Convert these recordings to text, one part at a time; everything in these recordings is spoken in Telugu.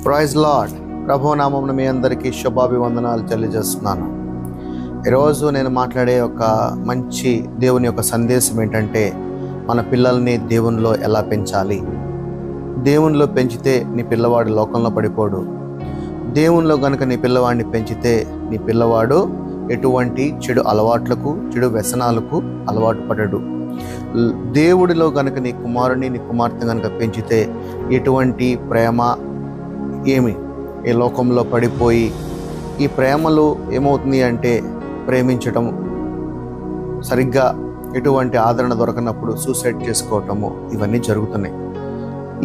Praise lord. ప్రభునామమున మీ అందరికీ శుభాభివందనాలు తెలియజేస్తున్నాను. ఈరోజు నేను మాట్లాడే ఒక మంచి దేవుని యొక్క సందేశం ఏంటంటే, మన పిల్లల్ని దేవునిలో ఎలా పెంచాలి. దేవునిలో పెంచితే నీ పిల్లవాడు లోకంలో పడిపోడు. దేవునిలో కనుక నీ పిల్లవాడిని పెంచితే నీ పిల్లవాడు ఎటువంటి చెడు అలవాట్లకు, చెడు వ్యసనాలకు అలవాటు పడడు. దేవుడిలో కనుక నీ కుమారుని, నీ కుమార్తె కనుక పెంచితే ఎటువంటి ప్రేమ ఈ లోకంలో పడిపోయి, ఈ ప్రేమలు ఏమవుతుంది అంటే ప్రేమించటం, సరిగ్గా ఎటువంటి ఆదరణ దొరకనప్పుడు సూసైడ్ చేసుకోవటము, ఇవన్నీ జరుగుతున్నాయి.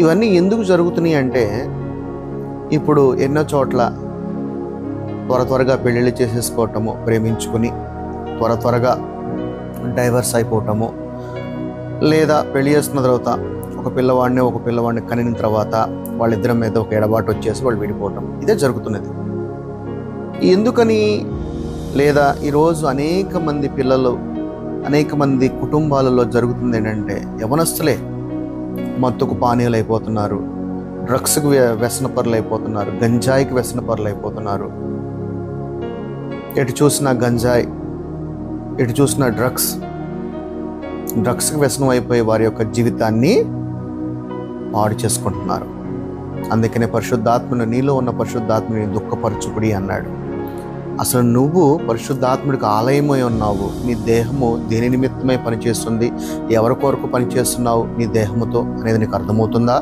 ఇవన్నీ ఎందుకు జరుగుతున్నాయి అంటే, ఇప్పుడు ఎన్నో చోట్ల త్వరగా పెళ్ళిళ్ళు చేసేసుకోవటము, ప్రేమించుకుని త్వరగా డైవర్స్ అయిపోవటము, లేదా పెళ్లి చేసుకున్న తర్వాత ఒక పిల్లవాడిని కనిన తర్వాత వాళ్ళిద్దరి మీద ఒక ఎడబాటు వచ్చేసి వాళ్ళు విడిపోవటం, ఇదే జరుగుతున్నది. ఎందుకని? లేదా ఈరోజు అనేక మంది కుటుంబాలలో జరుగుతుంది ఏంటంటే, యవనస్తులే మత్తుకు పానీయులు అయిపోతున్నారు, డ్రగ్స్కి వ్యసనపరులు అయిపోతున్నారు, గంజాయికి వ్యసనపరులు అయిపోతున్నారు. ఎటు చూసినా గంజాయి, ఎటు చూసినా డ్రగ్స్కి వ్యసనం అయిపోయి వారి యొక్క జీవితాన్ని పాడు చేసుకుంటున్నారు. అందుకనే పరిశుద్ధాత్మను, నీలో ఉన్న పరిశుద్ధాత్మని దుఃఖపరచుకుడి అన్నాడు. అసలు నువ్వు పరిశుద్ధాత్ముడికి ఆలయమై ఉన్నావు. నీ దేహము దేని నిమిత్తమై పనిచేస్తుంది, ఎవరి కొరకు పనిచేస్తున్నావు నీ దేహముతో అనేది నీకు అర్థమవుతుందా?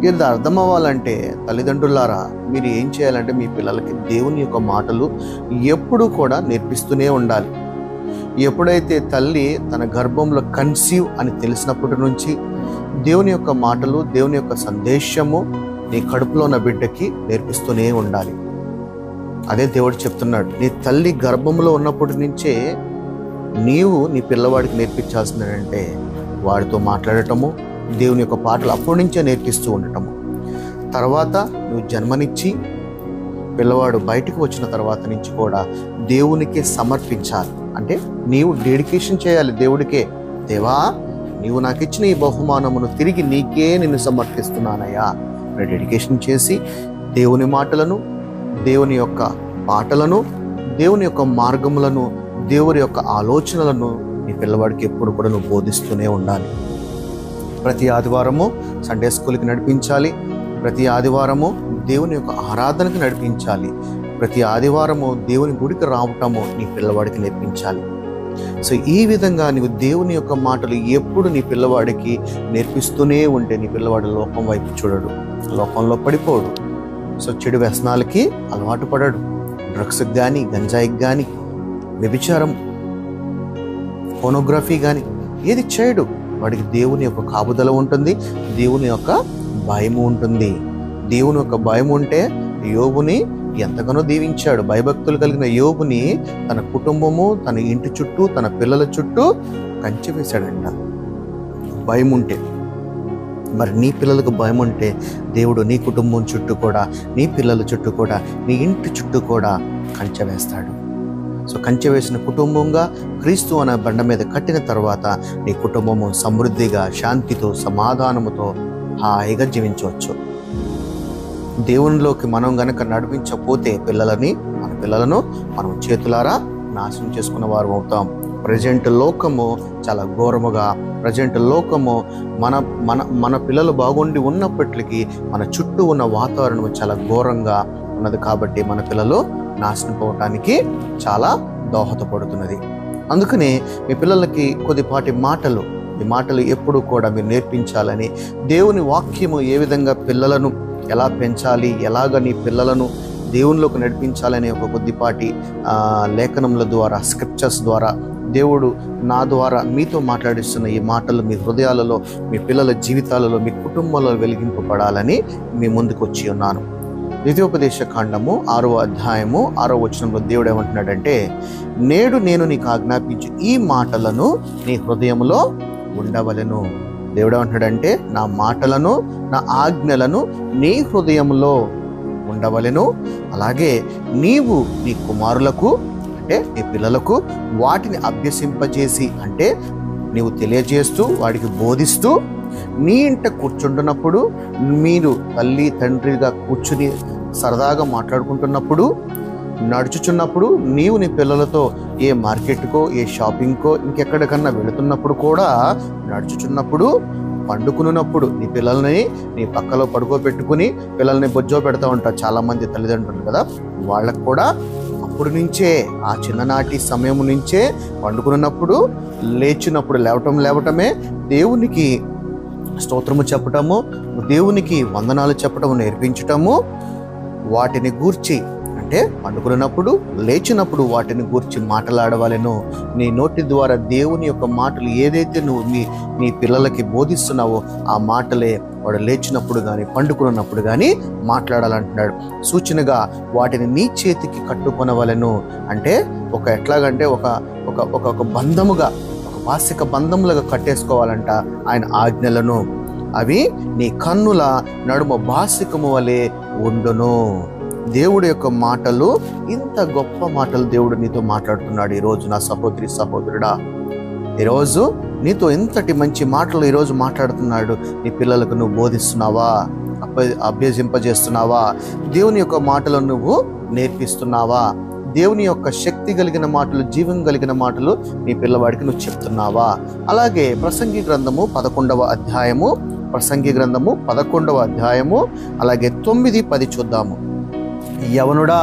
ఇది అర్థం అవ్వాలంటే తల్లిదండ్రులారా, మీరు ఏం చేయాలంటే మీ పిల్లలకి దేవుని యొక్క మాటలు ఎప్పుడూ కూడా నేర్పిస్తూనే ఉండాలి. ఎప్పుడైతే తల్లి తన గర్భంలో కన్సీవ్ అని తెలిసినప్పటి నుంచి దేవుని యొక్క మాటలు, దేవుని యొక్క సందేశము నీ కడుపులో ఉన్న బిడ్డకి నేర్పిస్తూనే ఉండాలి. అదే దేవుడు చెప్తున్నాడు. నీ తల్లి గర్భంలో ఉన్నప్పటి నుంచే నీవు నీ పిల్లవాడికి నేర్పించాల్సిందంటే వాడితో మాట్లాడటము, దేవుని యొక్క పాటలు అప్పటి నుంచే నేర్పిస్తూ ఉండటము. తర్వాత నువ్వు జన్మనిచ్చి పిల్లవాడు బయటకు వచ్చిన తర్వాత నుంచి కూడా దేవునికి సమర్పించాలి. అంటే నీవు డెడికేషన్ చేయాలి దేవుడికే. దేవా, నీవు నాకు ఇచ్చిన ఈ బహుమానమును తిరిగి నీకే నేను సమర్పిస్తున్నానయ్యా. డెడికేషన్ చేసి దేవుని మాటలను, దేవుని యొక్క పాటలను, దేవుని యొక్క మార్గములను, దేవుని యొక్క ఆలోచనలను నీ పిల్లవాడికి ఎప్పుడు కూడా నువ్వు బోధిస్తూనే ఉండాలి. ప్రతి ఆదివారము సండే స్కూల్కి నడిపించాలి. ప్రతి ఆదివారము దేవుని యొక్క ఆరాధనకి నడిపించాలి. ప్రతి ఆదివారము దేవుని గుడికి రావటము నీ పిల్లవాడికి నేర్పించాలి. సో ఈ విధంగా నీవు దేవుని యొక్క మాటలు ఎప్పుడు నీ పిల్లవాడికి నేర్పిస్తూనే ఉంటే నీ పిల్లవాడు లోకం వైపు చూడడు, లోకంలో పడిపోడు. సో చెడు వ్యసనాలకి అలవాటు పడడు. డ్రగ్స్కి కానీ, గంజాయికి కానీ, వ్యభిచారం, ఫోనోగ్రఫీ కానీ ఏది చేయడు. వాడికి దేవుని యొక్క కాపుదల ఉంటుంది, దేవుని యొక్క భయము ఉంటుంది. దేవుని యొక్క భయం ఉంటే యోబుని ఎంతగానో దీవించాడు. భయభక్తులు కలిగిన యోబుని తన కుటుంబము, తన ఇంటి చుట్టూ, తన పిల్లల చుట్టూ కంచె వేశాడంట. భయం ఉంటే. మరి నీ పిల్లలకు భయం ఉంటే దేవుడు నీ కుటుంబం చుట్టూ కూడా, నీ పిల్లల చుట్టూ కూడా, నీ ఇంటి చుట్టూ కూడా కంచె వేస్తాడు. సో కంచె వేసిన కుటుంబంగా క్రీస్తు అనే బండ మీద కట్టిన తర్వాత నీ కుటుంబము సమృద్ధిగా, శాంతితో, సమాధానముతో హాయిగా జీవించవచ్చు. దేవునిలోకి మనం గనక నడిపించకపోతే మన పిల్లలను మనం చేతులారా నాశనం చేసుకున్న వారు అవుతాం. ప్రజెంట్ లోకము చాలా ఘోరముగా, ప్రజెంట్ లోకము మన పిల్లలు బాగుండి ఉన్నప్పటికీ మన చుట్టూ ఉన్న వాతావరణం చాలా ఘోరంగా ఉన్నది. కాబట్టి మన పిల్లలు నాశనం పోవటానికి చాలా దోహదపడుతున్నది. అందుకనే మీ పిల్లలకి కొద్దిపాటి ఈ మాటలు ఎప్పుడు కూడా మీరు నేర్పించాలని, దేవుని వాక్యము ఏ విధంగా పిల్లలను ఎలా పెంచాలి, ఎలాగ నీ పిల్లలను దేవునిలోకి నడిపించాలనే ఒక కొద్దిపాటి లేఖనముల ద్వారా, స్క్రిప్చర్స్ ద్వారా దేవుడు నా ద్వారా మీతో మాట్లాడిస్తున్న ఈ మాటలు మీ హృదయాలలో, మీ పిల్లల జీవితాలలో, మీ కుటుంబంలో వెలిగింపబడాలని మీ ముందుకు వచ్చి ఉన్నాను. ద్వితీయోపదేశ కాండము 6వ అధ్యాయము 6వ వచనంలో దేవుడు ఏమంటున్నాడంటే, నేడు నేను నీకు ఆజ్ఞాపించు ఈ మాటలను నీ హృదయంలో ఉండవలెను. దేవుడు ఏమంటున్నాడంటే, నా మాటలను, నా ఆజ్ఞలను నీ హృదయంలో ఉండవలెను. అలాగే నీవు నీ కుమారులకు, అంటే నీ పిల్లలకు వాటిని అభ్యసింపజేసి, అంటే నీవు తెలియజేస్తూ వాడికి బోధిస్తూ నీ ఇంట కూర్చుంటున్నప్పుడు, మీరు తల్లి తండ్రిగా కూర్చుని సరదాగా మాట్లాడుకుంటున్నప్పుడు, నడుచుచున్నప్పుడు, నీవు నీ పిల్లలతో ఏ మార్కెట్కో ఏ షాపింగ్కో ఇంకెక్కడికన్నా వెళుతున్నప్పుడు కూడా, నడుచుచున్నప్పుడు, పండుకున్నప్పుడు నీ పిల్లల్ని నీ పక్కలో పడుకోబెట్టుకుని పిల్లల్ని బొజ్జో పెడతా ఉంటారు చాలామంది తల్లిదండ్రులు కదా. వాళ్ళకు కూడా అప్పుడు నుంచే, ఆ చిన్ననాటి సమయం నుంచే పండుకున్నప్పుడు, లేచినప్పుడు లేవటమే దేవునికి స్తోత్రము చెప్పటము, దేవునికి వందనాలు చెప్పటము నేర్పించటము, వాటిని గూర్చి అంటే పండుకున్నప్పుడు లేచినప్పుడు వాటిని గూర్చి మాట్లాడవాలను. నీ నోటి ద్వారా దేవుని యొక్క మాటలు ఏదైతే నువ్వు నీ పిల్లలకి బోధిస్తున్నావో ఆ మాటలే వాడు లేచినప్పుడు కానీ పండుకున్నప్పుడు కానీ మాట్లాడాలంటున్నాడు. సూచనగా వాటిని నీ చేతికి కట్టుకొనవలను. అంటే ఎట్లాగంటే ఒక బంధముగా, ఒక మాసిక బంధములుగా కట్టేసుకోవాలంట ఆయన ఆజ్ఞలను. అవి నీ కన్నుల నడుమ బాసికము వలె ఉండును. దేవుడి యొక్క మాటలు, ఇంత గొప్ప మాటలు దేవుడు నీతో మాట్లాడుతున్నాడు ఈరోజు. నా సహోదరి సహోదరుడా, ఈరోజు నీతో ఎంతటి మంచి మాటలు ఈరోజు మాట్లాడుతున్నాడు. నీ పిల్లలకు నువ్వు బోధిస్తున్నావా? అభ్యసింపజేస్తున్నావా? దేవుని యొక్క మాటలను నువ్వు నేర్పిస్తున్నావా? దేవుని యొక్క శక్తి కలిగిన మాటలు, జీవం కలిగిన మాటలు నీ పిల్లవాడికి నువ్వు చెప్తున్నావా? అలాగే ప్రసంగి గ్రంథము 11వ అధ్యాయము, అలాగే 9-10 చూద్దాము. యవనుడా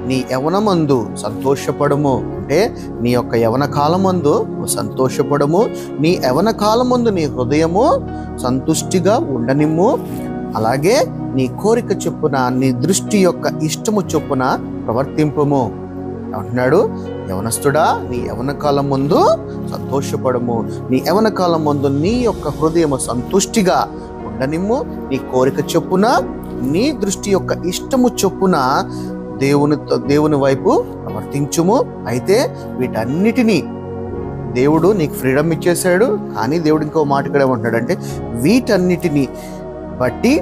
నీ యవనమందు సంతోషపడము. అంటే నీ యొక్క యవన కాలమందు సంతోషపడము. నీ యవన కాలమందు నీ హృదయము సంతుష్టిగా ఉండనిమ్ము. అలాగే నీ కోరిక చొప్పున, నీ దృష్టి యొక్క ఇష్టము చొప్పున ప్రవర్తింపము అంటున్నాడు. యవనస్తుడా, నీ యవన కాలం ముందు సంతోషపడము. నీ యవన కాలం ముందు నీ యొక్క హృదయము సంతుష్టిగా ఉండనిమ్ము. నీ కోరిక చొప్పున, నీ దృష్టి యొక్క ఇష్టము చొప్పున దేవుని వైపు ప్రవర్తించుము. అయితే వీటన్నిటినీ దేవుడు నీకు ఫ్రీడమ్ ఇచ్చేశాడు. కానీ దేవుడు ఇంకో మాట ఇక్కడ ఏమంటున్నాడంటే, వీటన్నిటినీ బట్టి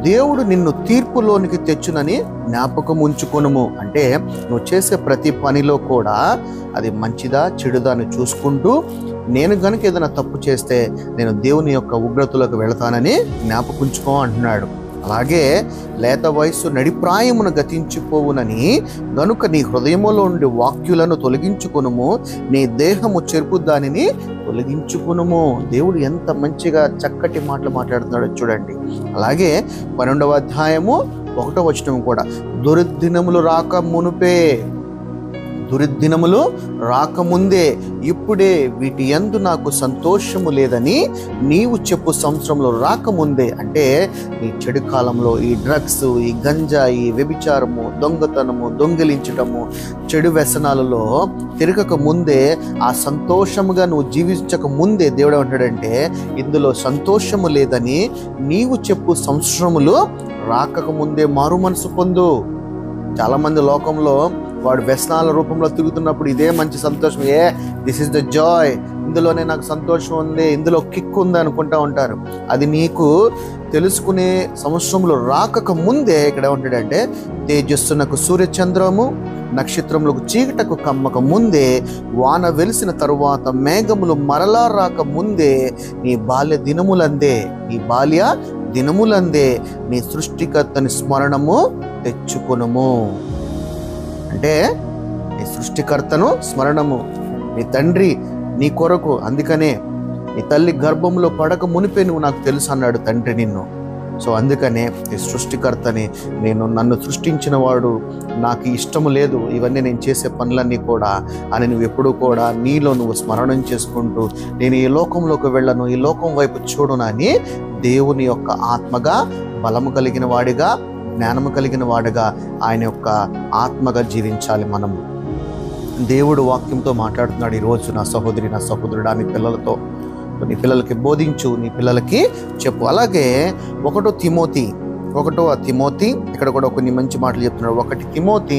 దేవుడు నిన్ను తీర్పులోనికి తెచ్చునని జ్ఞాపకం ఉంచుకొనుము. అంటే నువ్వు చేసే ప్రతి పనిలో కూడా అది మంచిదా చెడుదా అని చూసుకుంటూ, నేను కనుక ఏదైనా తప్పు చేస్తే నేను దేవుని యొక్క ఉగ్రతలోకి వెళతానని జ్ఞాపకుంచుకో అంటున్నాడు. అలాగే లేత వయస్సు నడిప్రాయమును గతించిపోవునని గనుక నీ హృదయములో ఉండి వాక్యులను తొలగించుకొనుము, నీ దేహము చెరుపు దానిని తొలగించుకొనుము. దేవుడు ఎంత మంచిగా చక్కటి మాటలు మాట్లాడుతున్నాడో చూడండి. అలాగే 12వ అధ్యాయము 1వ వచనం కూడా, దుర్దినములు రాకముందే ఇప్పుడే వీటి యందు నాకు సంతోషము లేదని నీవు చెప్పు సంవత్సరంలో రాకముందే. అంటే ఈ చెడు కాలంలో ఈ డ్రగ్స్, ఈ గంజాయి, వ్యభిచారము, దొంగతనము, దొంగిలించటము, చెడు వ్యసనాలలో తిరగక ముందే, ఆ సంతోషముగా నువ్వు జీవించక ముందే దేవుడు ఏమంటాడంటే, ఇందులో సంతోషము లేదని నీవు చెప్పు సంవత్సరములు రాకక ముందే మారు మనసు పొందు. చాలామంది లోకంలో వాడు వ్యసనాల రూపంలో తిరుగుతున్నప్పుడు ఇదే మంచి సంతోషం, దిస్ ఇస్ ద జాయ్, ఇందులోనే నాకు సంతోషం ఉంది, ఇందులో కిక్ ఉంది అనుకుంటా ఉంటారు. అది నీకు తెలుసుకునే సంవత్సరంలో రాకక ముందే ఇక్కడ ఏమంటాడంటే, తేజస్సునకు సూర్యచంద్రము, నక్షత్రములకు చీకటకు కమ్మక ముందే, వాన వెలిసిన తరువాత మేఘములు మరలా రాక ముందే, నీ బాల్య దినములందే నీ సృష్టికర్తని స్మరణము తెచ్చుకొనుము. అంటే నీ సృష్టికర్తను స్మరణము, నీ తండ్రి నీ కొరకు, అందుకనే నీ తల్లి గర్భంలో పడక మునిపే నువ్వు నాకు తెలుసు అన్నాడు తండ్రి నిన్ను. సో అందుకనే ఈ సృష్టికర్తని, నన్ను సృష్టించిన వాడు నాకు ఇష్టము లేదు ఇవన్నీ నేను చేసే పనులన్నీ కూడా అని నువ్వు ఎప్పుడూ కూడా నీలో నువ్వు స్మరణం చేసుకుంటూ, నేను ఈ లోకంలోకి వెళ్ళను, ఈ లోకం వైపు చూడనని దేవుని యొక్క ఆత్మగా, బలము కలిగిన వాడిగా, జ్ఞానము కలిగిన వాడిగా, ఆయన యొక్క ఆత్మగా జీవించాలి మనము. దేవుడు వాక్యంతో మాట్లాడుతున్నాడు ఈరోజు. నా సహోదరి, నా సహోదరుడా, నీ పిల్లలతో, నీ పిల్లలకి బోధించు, నీ పిల్లలకి చెప్పు. అలాగే 1 తిమోతి ఇక్కడ కూడా కొన్ని మంచి మాటలు చెప్తున్నాడు. 1 తిమోతి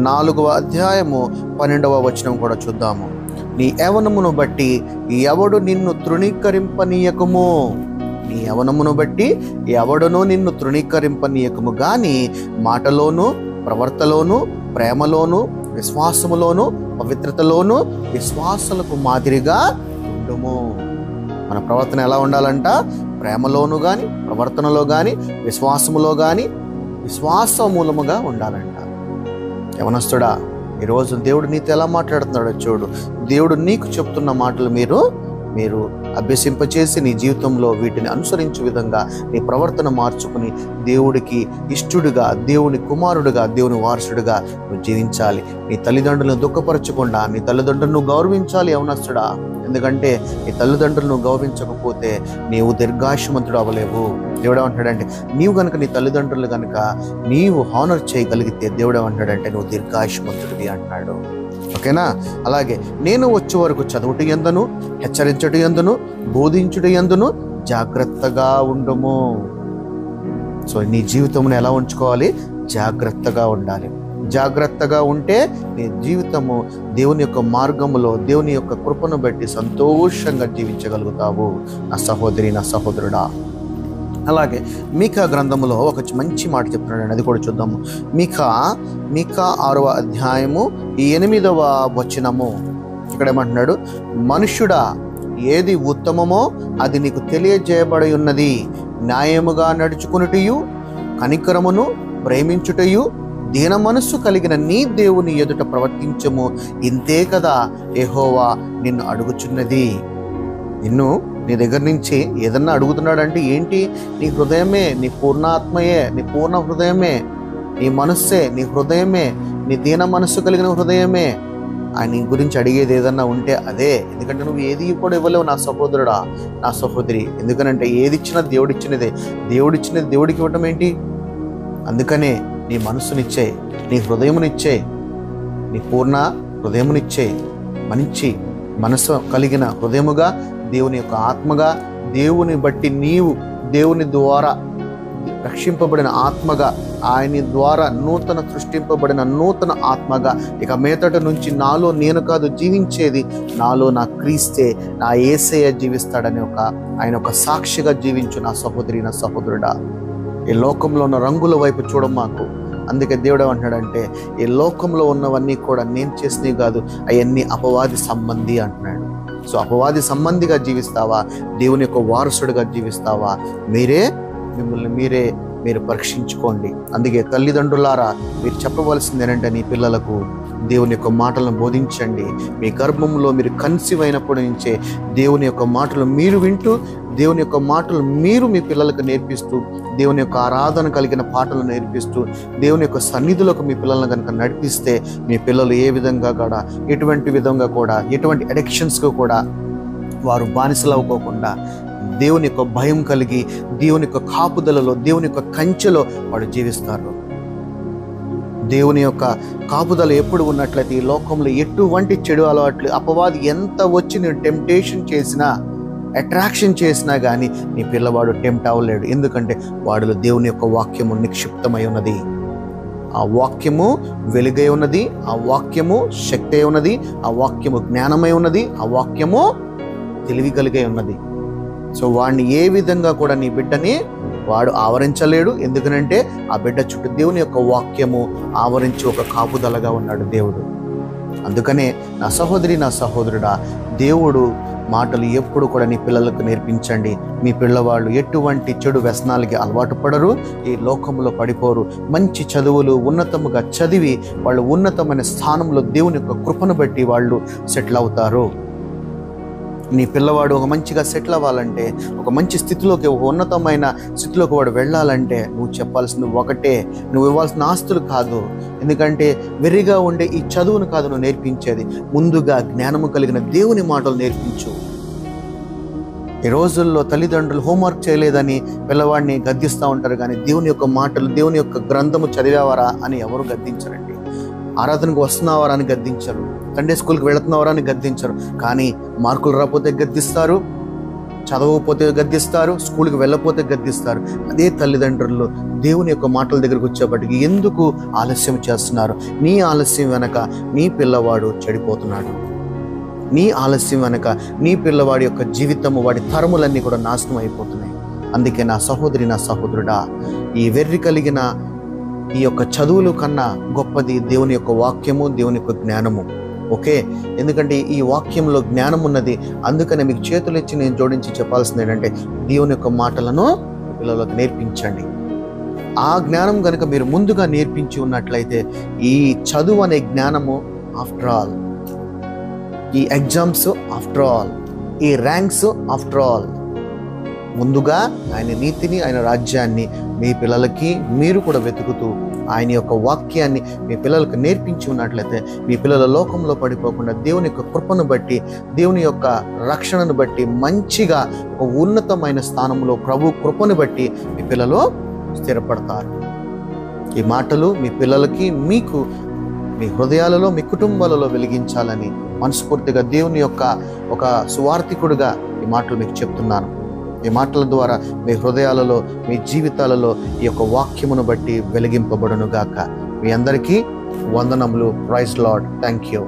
4వ అధ్యాయము 12వ వచనం కూడా చూద్దాము. నీ యవనమును బట్టి ఎవడు నిన్ను తృణీకరింపనీయకము. నీ యవనమును బట్టి ఎవడునూ నిన్ను తృణీకరింపనీయకము గాని మాటలోను, ప్రవర్తలోను, ప్రేమలోను, విశ్వాసములోను, పవిత్రతలోను విశ్వాసులకు మాదిరిగా ఉండుము. మన ప్రవర్తన ఎలా ఉండాలంట? ప్రేమలోను కానీ, ప్రవర్తనలో కానీ, విశ్వాసములో కానీ విశ్వాస మూలముగా ఉండాలంట. యవనస్తుడా, ఈరోజు దేవుడు నీతో ఎలా మాట్లాడుతున్నాడో చూడు. దేవుడు నీకు చెప్తున్న మాటలు మీరు అభ్యసింపచేసి నీ జీవితంలో వీటిని అనుసరించే విధంగా నీ ప్రవర్తన మార్చుకుని దేవుడికి ఇష్టుడుగా, దేవుని కుమారుడుగా, దేవుని వారసుడుగా నువ్వు జీవించాలి. నీ తల్లిదండ్రులను దుఃఖపరచకుండా నీ తల్లిదండ్రులను గౌరవించాలి యవనస్తుడా. ఎందుకంటే నీ తల్లిదండ్రులను గౌరవించకపోతే నీవు దీర్ఘాయుష్మంతుడు అవ్వలేవు. దేవుడు ఏమంటాడంటే, నీవు కనుక నీ తల్లిదండ్రులు కనుక నీవు హానర్ చేయగలిగితే దేవుడు ఏమంటాడంటే నువ్వు దీర్ఘాయుష్మంతుడివి అంటున్నాడు. ఓకేనా? అలాగే నేను వచ్చే వరకు చదువుట యందును, హెచ్చరించుట యందును, బోధించుట యందును జాగ్రత్తగా ఉండుము. సో నీ జీవితమును ఎలా ఉంచుకోవాలి? జాగ్రత్తగా ఉండాలి. జాగ్రత్తగా ఉంటే నీ జీవితము దేవుని యొక్క మార్గములో దేవుని యొక్క కృపను బట్టి సంతోషంగా జీవించగలుగుతావు నా సహోదరి, నా సహోదరుడా. అలాగే మీకా గ్రంథములో ఒక మంచి మాట చెప్తున్నాడు, అది కూడా చూద్దాము. మీకా 6వ అధ్యాయము 8వ వచనము. ఇక్కడ ఏమంటున్నాడు? మనుష్యుడా, ఏది ఉత్తమమో అది నీకు తెలియజేయబడి ఉన్నది. న్యాయముగా నడుచుకునుటయు, కనికరమును ప్రేమించుటయు, దీన మనస్సు కలిగిన నీ దేవుని ఎదుట ప్రవర్తించము. ఇంతే కదా యెహోవా నిన్ను అడుగుచున్నది. నిన్ను నీ దగ్గర నుంచి ఏదన్నా అడుగుతున్నాడంటే ఏంటి? నీ హృదయమే, నీ పూర్ణాత్మయే, నీ పూర్ణ హృదయమే, నీ మనస్సే, నీ హృదయమే, నీ దీన మనస్సు కలిగిన హృదయమే ఆయన గురించి అడిగేది ఏదన్నా ఉంటే అదే. ఎందుకంటే నువ్వు ఏది కూడా ఇవ్వలేవు నా సహోదరుడా, నా సహోదరి. ఎందుకనంటే ఏది ఇచ్చినా దేవుడిచ్చినదే. దేవుడిచ్చినది దేవుడికి ఇవ్వటం ఏంటి? అందుకనే నీ మనస్సునిచ్చే, నీ హృదయమునిచ్చే, నీ పూర్ణ హృదయమునిచ్చే, మంచి మనసు కలిగిన హృదయముగా, దేవుని యొక్క ఆత్మగా, దేవుని బట్టి నీవు దేవుని ద్వారా రక్షింపబడిన ఆత్మగా, ఆయన ద్వారా నూతన సృష్టింపబడిన నూతన ఆత్మగా, ఇక మీదట నుంచి నాలో నేను కాదు జీవించేది, నాలో నా క్రీస్తే, నా యేసయ్య జీవిస్తాడని ఆయన ఒక సాక్షిగా జీవించు నా సహోదరి, నా సహోదరుడా. ఈ లోకంలో ఉన్న రంగుల వైపు చూడం మాకు. అందుకే దేవుడు ఏమంటున్నాడంటే, ఈ లోకంలో ఉన్నవన్నీ కూడా నేను చేసినవి కాదు, అవన్నీ అపవాది సంబంధి అంటున్నాడు. సో అపవాది సంబంధిగా జీవిస్తావా, దేవుని యొక్క వారసుడిగా జీవిస్తావా? మిమ్మల్ని మీరు పరీక్షించుకోండి. అందుకే తల్లిదండ్రులారా, మీరు చెప్పవలసింది ఏంటంటే నీ పిల్లలకు దేవుని యొక్క మాటలను బోధించండి. మీ గర్భంలో మీరు కన్సీవ్ అయినప్పటి నుంచే దేవుని యొక్క మాటలు మీరు వింటూ, దేవుని యొక్క మాటలు మీరు మీ పిల్లలకు నేర్పిస్తూ, దేవుని యొక్క ఆరాధన కలిగిన పాటలు నేర్పిస్తూ, దేవుని యొక్క సన్నిధిలోకి మీ పిల్లలను కనుక నడిపిస్తే మీ పిల్లలు ఏ విధంగా కూడా ఎటువంటి విధంగా కూడా ఎటువంటి అడిక్షన్స్కు కూడా వారు బానిసలు అవ్వకోకుండా దేవుని యొక్క భయం కలిగి, దేవుని యొక్క కాపుదలలో, దేవుని యొక్క కంచెలో వాడు జీవిస్తారు. దేవుని యొక్క కాపుదల ఎప్పుడు ఉన్నట్లయితే ఈ లోకంలో ఎటువంటి చెడు అలవాట్లు అపవాది ఎంత వచ్చి నేను టెంప్టేషన్ చేసినా, అట్రాక్షన్ చేసినా కానీ నీ పిల్లవాడు టెంప్ట్ అవ్వలేడు. ఎందుకంటే వాడిలో దేవుని యొక్క వాక్యము నిక్షిప్తమై ఉన్నది. ఆ వాక్యము వెలుగై ఉన్నది, ఆ వాక్యము శక్తి అయి ఉన్నది, ఆ వాక్యము జ్ఞానమై ఉన్నది, ఆ వాక్యము తెలివి కలిగే ఉన్నది. సో వాడిని ఏ విధంగా కూడా నీ బిడ్డని వాడు ఆవరించలేడు. ఎందుకనంటే ఆ బిడ్డ చుట్టూ దేవుని యొక్క వాక్యము ఆవరించి ఒక కాపుదలగా ఉన్నాడు దేవుడు. అందుకనే నా సహోదరి, నా సహోదరుడా, దేవుడు మాటలు ఎప్పుడు కూడా నీ పిల్లలకు నేర్పించండి. మీ పిల్లవాళ్ళు ఎటువంటి చెడు వ్యసనాలకి అలవాటు పడరు, ఈ లోకంలో పడిపోరు. మంచి చదువులు ఉన్నతముగా చదివి వాళ్ళు ఉన్నతమైన స్థానంలో దేవుని యొక్క కృపను బట్టి వాళ్ళు సెటిల్ అవుతారు. నీ పిల్లవాడు ఒక మంచిగా సెటిల్ అవ్వాలంటే, ఒక మంచి స్థితిలోకి, ఒక ఉన్నతమైన స్థితిలోకి వాడు వెళ్ళాలంటే నువ్వు చెప్పాల్సింది ఒకటే, నువ్వు ఇవ్వాల్సిన ఆస్తులు కాదు. ఎందుకంటే వెర్రిగా ఉండే ఈ చదువును కాదు నువ్వు నేర్పించేది, ముందుగా జ్ఞానము కలిగిన దేవుని మాటలు నేర్పించు. ఈ రోజుల్లో తల్లిదండ్రులు హోంవర్క్ చేయలేదని పిల్లవాడిని గద్దిస్తూ ఉంటారు, కానీ దేవుని యొక్క మాటలు, దేవుని యొక్క గ్రంథము చదివేవారా అని ఎవరు గద్దించరండి. ఆరాధనకు వస్తున్నావారా అని గద్దించరు, సండే స్కూల్కి వెళుతున్నావారా అని గద్దించరు. కానీ మార్కులు రాకపోతే గద్దిస్తారు, చదవకపోతే గద్దిస్తారు, స్కూల్కి వెళ్ళకపోతే గద్దిస్తారు. అదే తల్లిదండ్రులు దేవుని యొక్క మాటల దగ్గరకు వచ్చేప్పటికి ఎందుకు ఆలస్యం చేస్తున్నారు? నీ ఆలస్యం వెనక నీ పిల్లవాడు చెడిపోతున్నాడు. నీ ఆలస్యం వెనక నీ పిల్లవాడి యొక్క జీవితము, వాడి తరములన్నీ కూడా నాశనం అయిపోతున్నాయి. అందుకే నా సహోదరి, నా సహోదరుడా, ఈ వెర్రి కలిగిన ఈ యొక్క చదువుల కన్నా గొప్పది దేవుని యొక్క వాక్యము, దేవుని యొక్క జ్ఞానము. ఓకే, ఎందుకంటే ఈ వాక్యంలో జ్ఞానం ఉన్నది. అందుకనే మీకు చేతులు ఇచ్చి నేను జోడించి చెప్పాల్సింది ఏంటంటే, దేవుని యొక్క మాటలను పిల్లలకు నేర్పించండి. ఆ జ్ఞానం కనుక మీరు ముందుగా నేర్పించి ఉన్నట్లయితే ఈ చదువు అనే జ్ఞానము ఆఫ్టర్ ఆల్, ఈ ఎగ్జామ్స్ ఆఫ్టర్ ఆల్, ఈ ర్యాంక్స్ ఆఫ్టర్ ఆల్, ముందుగా ఆయన నీతిని, ఆయన రాజ్యాన్ని మీ పిల్లలకి మీరు కూడా వెతుకుతూ ఆయన యొక్క వాక్యాన్ని మీ పిల్లలకు నేర్పించి ఉన్నట్లయితే మీ పిల్లల లోకంలో పడిపోకుండా దేవుని యొక్క కృపను బట్టి, దేవుని యొక్క రక్షణను బట్టి మంచిగా ఒక ఉన్నతమైన స్థానంలో ప్రభు కృపను బట్టి మీ పిల్లలు స్థిరపడతారు. ఈ మాటలు మీ పిల్లలకి, మీకు, మీ హృదయాలలో, మీ కుటుంబాలలో వెలిగించాలని మనస్ఫూర్తిగా దేవుని యొక్క ఒక సువార్థికుడిగా ఈ మాటలు మీకు చెప్తున్నాను. ఈ మాటల ద్వారా మీ హృదయాలలో, మీ జీవితాలలో ఈ యొక్క వాక్యమును బట్టి వెలిగింపబడును గాక. మీ అందరికీ వందనములు. Praise Lord. Thank you.